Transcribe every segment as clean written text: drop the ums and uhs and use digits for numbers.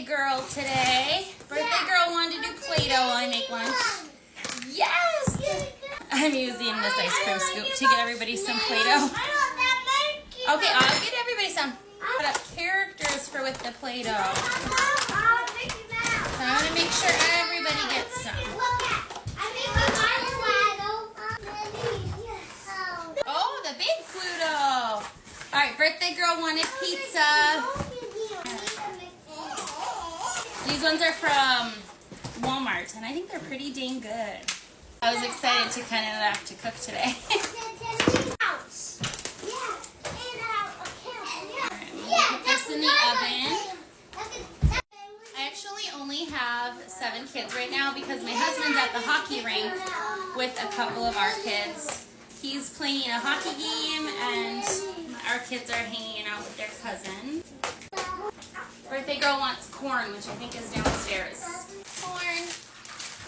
girl today. Birthday girl wanted to do Play-Doh while I make lunch. Yes! I'm using this ice cream scoop to get everybody some Play-Doh. Okay, I'll get everybody some. Put up characters for with the Play-Doh. So I'm going to make sure everybody gets some. Oh, the big Pluto. Alright, birthday girl wanted pizza. These ones are from Walmart, and I think they're pretty dang good. I was excited to kind of have to cook today. Put this in the oven. I actually only have 7 kids right now because my husband's at the hockey rink with a couple of our kids. He's playing a hockey game, and our kids are hanging out with their cousin. Birthday girl wants corn, which I think is downstairs. Corn.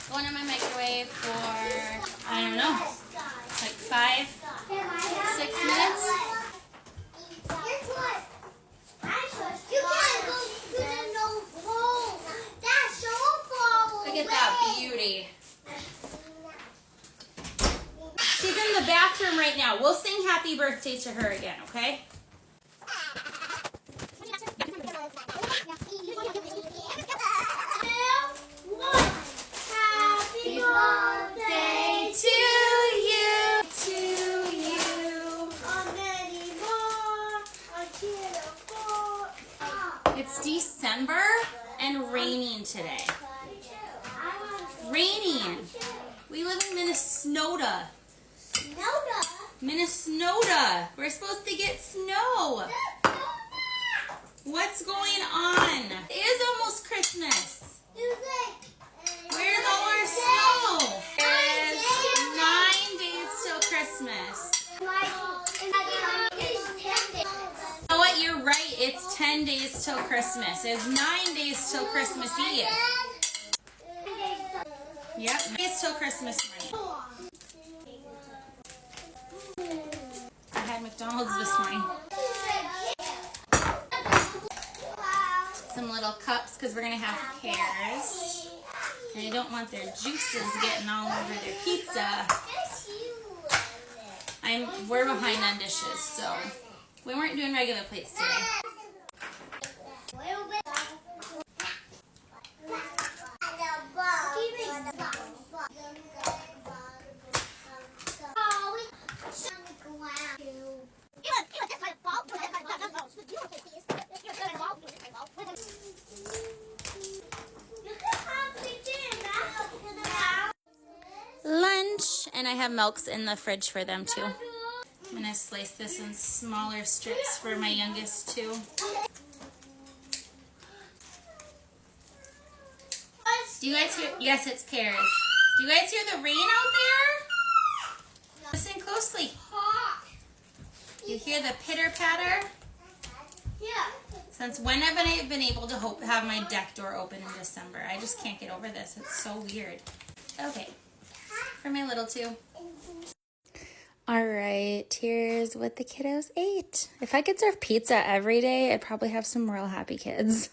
Going in my microwave for, I don't know, like 5-6 minutes. Look at that beauty. She's in the bathroom right now. We'll sing happy birthday to her again, okay? It's December and raining today. Raining. We live in Minnesota. Minnesota. We're supposed to get snow. What's going on? It is almost Christmas. Where's all our snow? It's 9 days till Christmas. You know what? You're right. It's 10 days till Christmas. It's 9 days till Christmas Eve. Yep, 9 days till Christmas morning. I had McDonald's this morning. Some little cups because we're going to have pears. And I don't want their juices getting all over their pizza. We're behind on dishes, so we weren't doing regular plates today. Lunch, and I have milks in the fridge for them too. I'm gonna slice this in smaller strips for my youngest too. Do you guys hear? Yes, it's pears. Do you guys hear the rain out there? Listen closely. You hear the pitter patter? Yeah. Since when have I been able to have my deck door open in December? I just can't get over this. It's so weird. Okay. For my little two. Alright, here's what the kiddos ate. If I could serve pizza every day, I'd probably have some real happy kids.